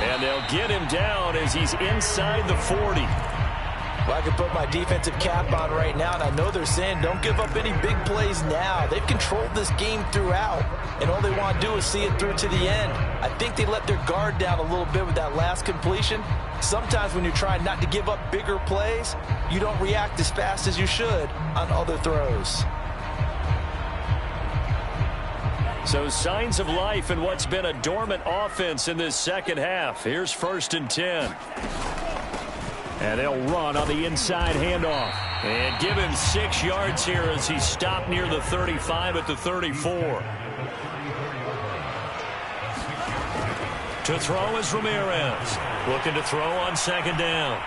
And they'll get him down as he's inside the 40. Well, I can put my defensive cap on right now, and I know they're saying don't give up any big plays now. They've controlled this game throughout, and all they want to do is see it through to the end. I think they let their guard down a little bit with that last completion. Sometimes when you're trying not to give up bigger plays, you don't react as fast as you should on other throws. So signs of life in what's been a dormant offense in this second half. Here's 1st and 10. And they'll run on the inside handoff. And give him 6 yards here as he stopped near the 35 at the 34. To throw is Ramirez. Looking to throw on 2nd down.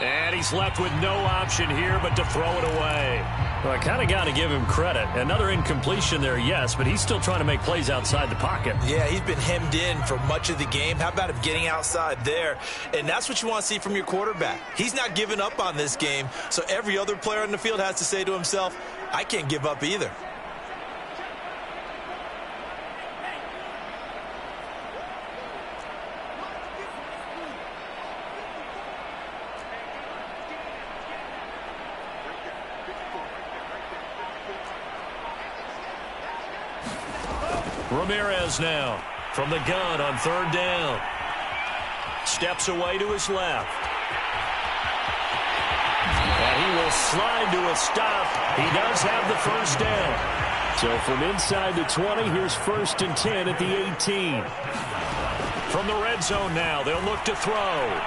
And he's left with no option here but to throw it away. Well, I kind of got to give him credit. Another incompletion there, yes, but he's still trying to make plays outside the pocket. Yeah, he's been hemmed in for much of the game. How about him getting outside there? And that's what you want to see from your quarterback. He's not giving up on this game, so every other player on the field has to say to himself, I can't give up either. Ramirez now from the gun on third down. Steps away to his left. And he will slide to a stop. He does have the first down. So from inside the 20, here's 1st and 10 at the 18. From the red zone now, they'll look to throw.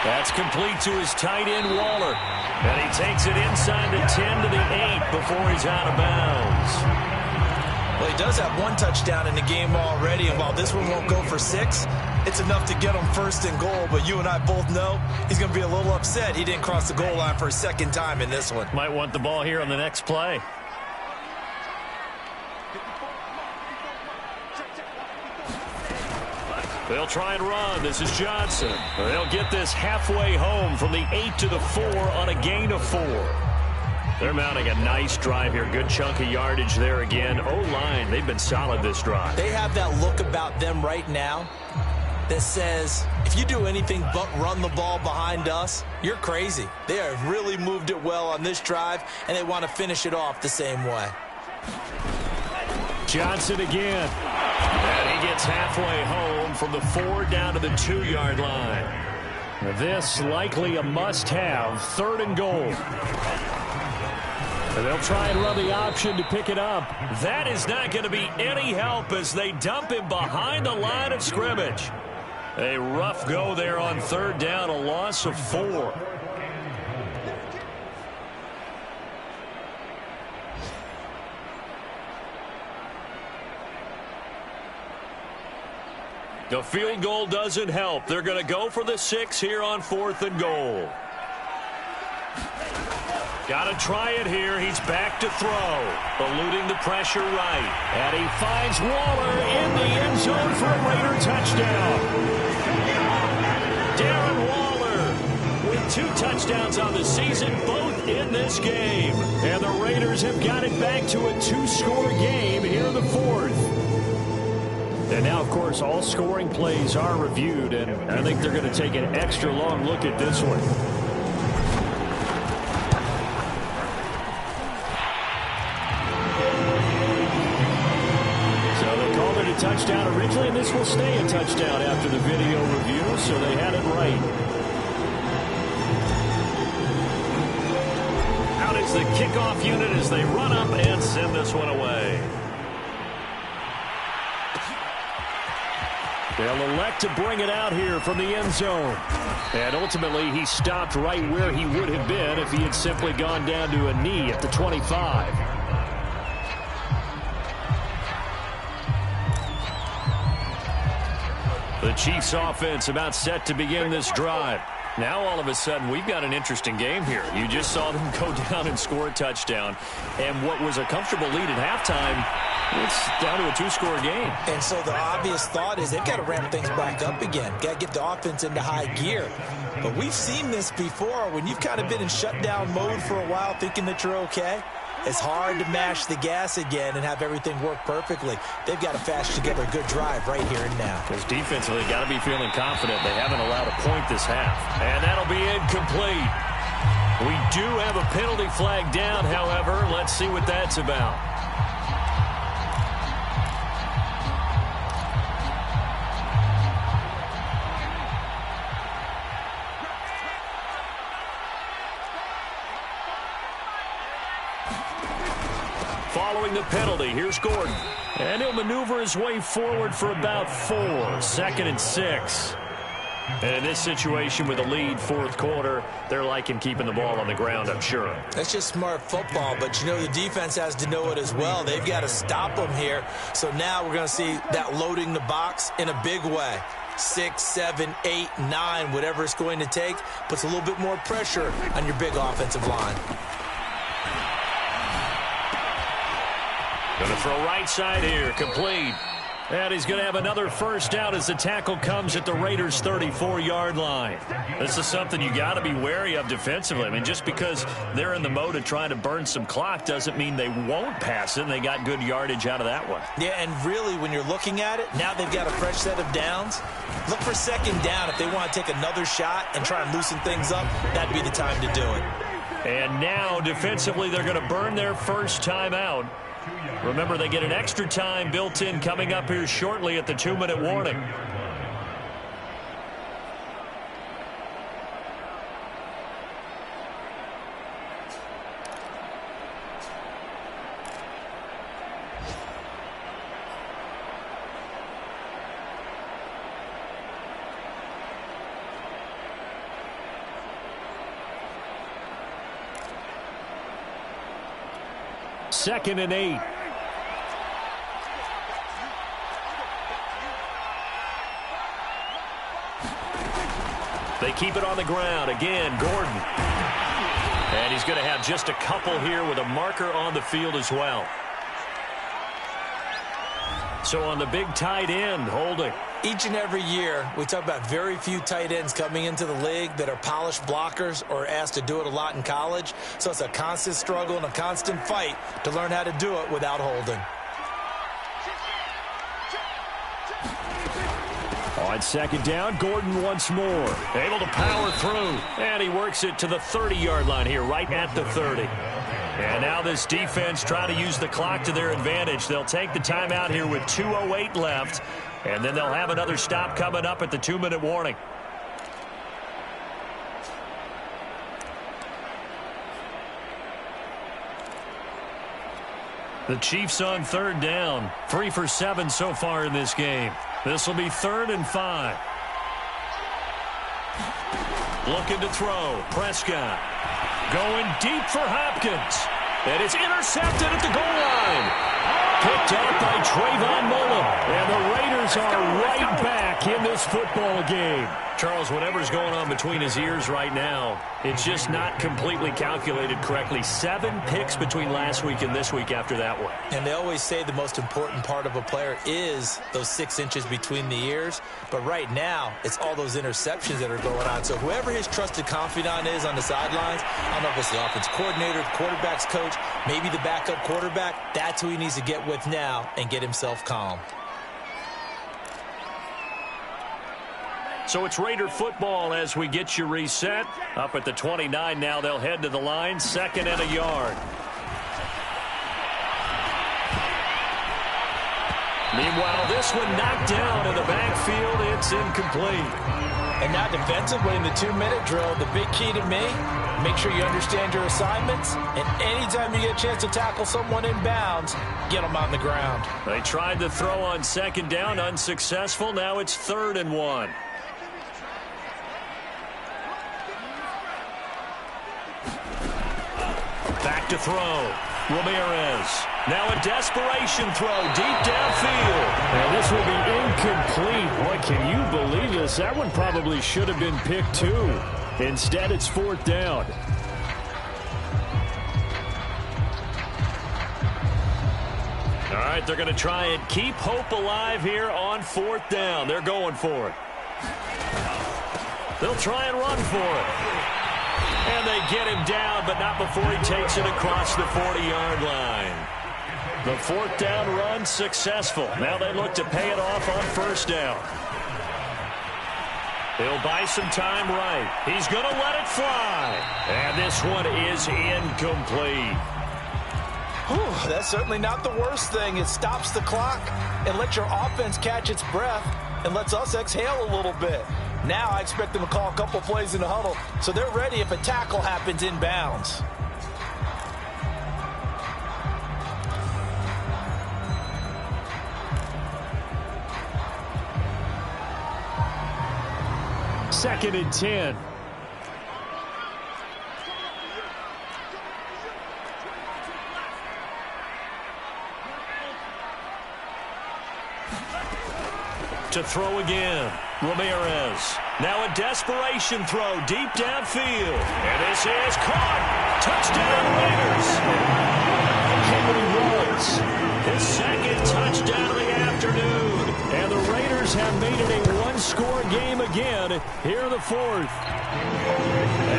That's complete to his tight end, Waller. And he takes it inside the 10 to the 8 before he's out of bounds. Well, he does have one touchdown in the game already, and while this one won't go for 6, it's enough to get him 1st and goal. But you and I both know he's going to be a little upset he didn't cross the goal line for a second time in this one. Might want the ball here on the next play. They'll try and run. This is Johnson. They'll get this halfway home from the 8 to the 4 on a gain of 4. They're mounting a nice drive here. Good chunk of yardage there again. O-line, they've been solid this drive. They have that look about them right now that says, if you do anything but run the ball behind us, you're crazy. They have really moved it well on this drive, and they want to finish it off the same way. Johnson again. And he gets halfway home from the 4 down to the 2-yard line. This likely a must-have. 3rd and goal. And they'll try and run the option to pick it up. That is not going to be any help as they dump him behind the line of scrimmage. A rough go there on 3rd down, a loss of 4. The field goal doesn't help. They're going to go for the 6 here on 4th and goal. Got to try it here. He's back to throw. Eluding the pressure right. And he finds Waller in the end zone for a Raider touchdown. Darren Waller with 2 touchdowns on the season, both in this game. And the Raiders have got it back to a 2-score game here in the 4th. And now, of course, all scoring plays are reviewed, and I think they're going to take an extra long look at this one. So they called it a touchdown originally, and this will stay a touchdown after the video review, so they had it right. Out is the kickoff unit as they run up and send this one away. They'll elect to bring it out here from the end zone. And ultimately, he stopped right where he would have been if he had simply gone down to a knee at the 25. The Chiefs offense about set to begin this drive. Now, all of a sudden, we've got an interesting game here. You just saw them go down and score a touchdown. And what was a comfortable lead at halftime, it's down to a 2-score game. And so the obvious thought is they've got to ramp things back up again. Got to get the offense into high gear. But we've seen this before. When you've kind of been in shutdown mode for a while thinking that you're okay, it's hard to mash the gas again and have everything work perfectly. They've got to fashion together a good drive right here and now. Because defensively, got to be feeling confident. They haven't allowed a point this half. And that'll be incomplete. We do have a penalty flag down, however. Let's see what that's about. Following the penalty, here's Gordon. And he'll maneuver his way forward for about 4. 2nd and 6. And in this situation with a lead, 4th quarter, they're liking keeping the ball on the ground, I'm sure. That's just smart football, but you know the defense has to know it as well. They've got to stop them here. So now we're going to see that loading the box in a big way. 6, 7, 8, 9, whatever it's going to take, puts a little bit more pressure on your big offensive line. Going to throw right side here, complete. And he's going to have another first down as the tackle comes at the Raiders' 34-yard line. This is something you got to be wary of defensively. I mean, just because they're in the mode of trying to burn some clock doesn't mean they won't pass it, and they got good yardage out of that one. Yeah, and really, when you're looking at it, now they've got a fresh set of downs. Look for 2nd down. If they want to take another shot and try and loosen things up, that'd be the time to do it. And now, defensively, they're going to burn their first time out. Remember, they get an extra time built in coming up here shortly at the 2-minute warning. Second and 8. They keep it on the ground. Again, Gordon. And he's going to have just a couple here with a marker on the field as well. So on the big tight end, holding. Each and every year, we talk about very few tight ends coming into the league that are polished blockers or asked to do it a lot in college. So it's a constant struggle and a constant fight to learn how to do it without holding. On second down, Gordon once more. Able to power through. And he works it to the 30-yard line here, right at the 30. And now this defense trying to use the clock to their advantage. They'll take the timeout here with 2:08 left. And then they'll have another stop coming up at the 2-minute warning. The Chiefs on third down. 3 for 7 so far in this game. This will be 3rd and 5. Looking to throw. Prescott. Going deep for Hopkins. And it's intercepted at the goal line. Picked up by Trayvon Mullen. And the Raiders are right back in this football game. Charles, whatever's going on between his ears right now, it's just not completely calculated correctly. 7 picks between last week and this week after that one. And they always say the most important part of a player is those 6 inches between the ears. But right now, it's all those interceptions that are going on. So whoever his trusted confidant is on the sidelines, I don't know if it's the offense coordinator, the quarterback's coach, maybe the backup quarterback, that's who he needs to get with now and get himself calm. So it's Raider football as we get you reset. Up at the 29 now, they'll head to the line. 2nd and a yard. Meanwhile, this one knocked down in the backfield. It's incomplete. And now defensively in the 2-minute drill, the big key to me, make sure you understand your assignments. And anytime you get a chance to tackle someone in bounds, get them on the ground. They tried to throw on 2nd down, unsuccessful. Now it's 3rd and 1. Back to throw. Ramirez. Now a desperation throw deep downfield. And this will be incomplete. What, can you believe this? That one probably should have been picked too. Instead, it's 4th down. All right, they're going to try and keep hope alive here on 4th down. They're going for it. They'll try and run for it. And they get him down, but not before he takes it across the 40-yard line. The 4th down run successful. Now they look to pay it off on 1st down. He'll buy some time right. He's going to let it fly. And this one is incomplete. Whew, that's certainly not the worst thing. It stops the clock and lets your offense catch its breath and lets us exhale a little bit. Now I expect them to call a couple plays in the huddle so they're ready if a tackle happens inbounds. Second and 10. To throw again. Ramirez. Now a desperation throw deep downfield. And this is caught. Touchdown Raiders. Henry Ruggs. His 2nd touchdown of the afternoon. And the Raiders have made it a one-score game again here in the 4th.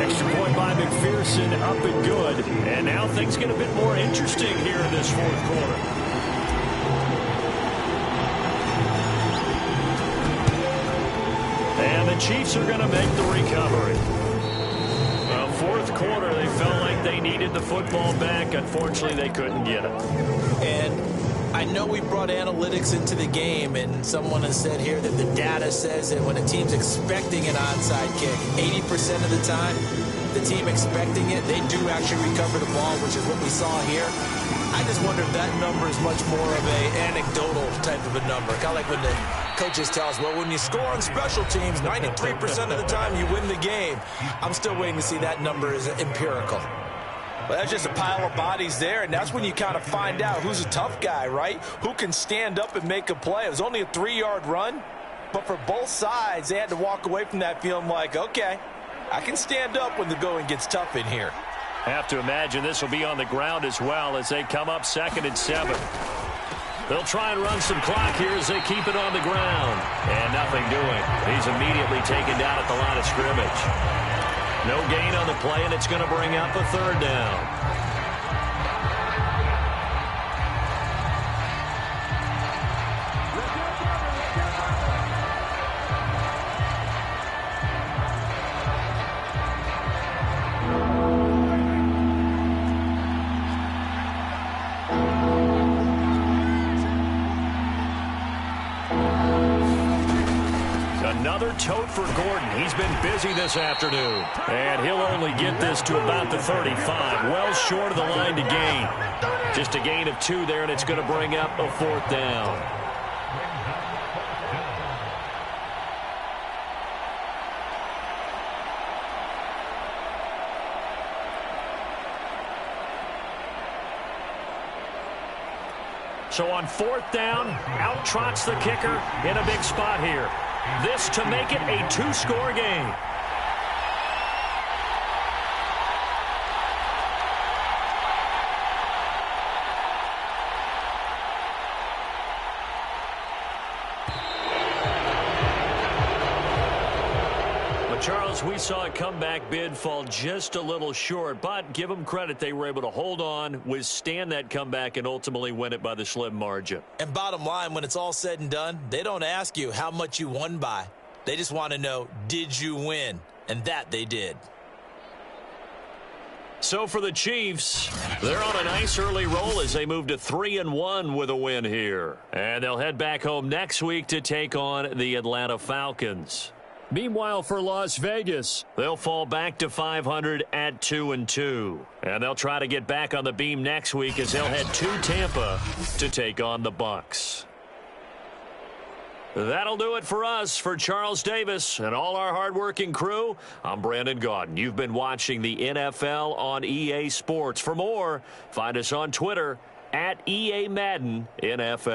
Extra point by McPherson, up and good. And now things get a bit more interesting here in this 4th quarter. And the Chiefs are going to make the recovery. A fourth quarter, they felt like they needed the football back. Unfortunately, they couldn't get it. And I know we brought analytics into the game, and someone has said here that the data says that when a team's expecting an onside kick, 80% of the time, the team expecting it, they do actually recover the ball, which is what we saw here. I just wonder if that number is much more of a anecdotal type of a number. Kind of like when the coaches tell us, well, when you score on special teams, 93% of the time you win the game. I'm still waiting to see that number is empirical. Well, that's just a pile of bodies there, and that's when you kind of find out who's a tough guy, right? Who can stand up and make a play. It was only a 3-yard run, but for both sides, they had to walk away from that feeling like, okay, I can stand up when the going gets tough in here. Have to imagine this will be on the ground as well as they come up 2nd and 7. They'll try and run some clock here as they keep it on the ground. And nothing doing. He's immediately taken down at the line of scrimmage. No gain on the play, and it's going to bring up a 3rd down. Another tote for Gordon. He's been busy this afternoon. And he'll only get this to about the 35. Well short of the line to gain. Just a gain of 2 there, and it's going to bring up a 4th down. So on 4th down, out trots the kicker in a big spot here. This to make it a 2-score game. But Charles, we saw a comeback bid fall just a little short, but give them credit, they were able to hold on, withstand that comeback, and ultimately win it by the slim margin. And bottom line, when it's all said and done, they don't ask you how much you won by. They just want to know, did you win? And that they did. So for the Chiefs, they're on a nice early roll as they move to 3-1 with a win here. And they'll head back home next week to take on the Atlanta Falcons. Meanwhile, for Las Vegas, they'll fall back to 500 at 2-2. And they'll try to get back on the beam next week as they'll head to Tampa to take on the Bucs. That'll do it for us. For Charles Davis and all our hardworking crew, I'm Brandon Gaudin. You've been watching the NFL on EA Sports. For more, find us on Twitter at EA Madden NFL.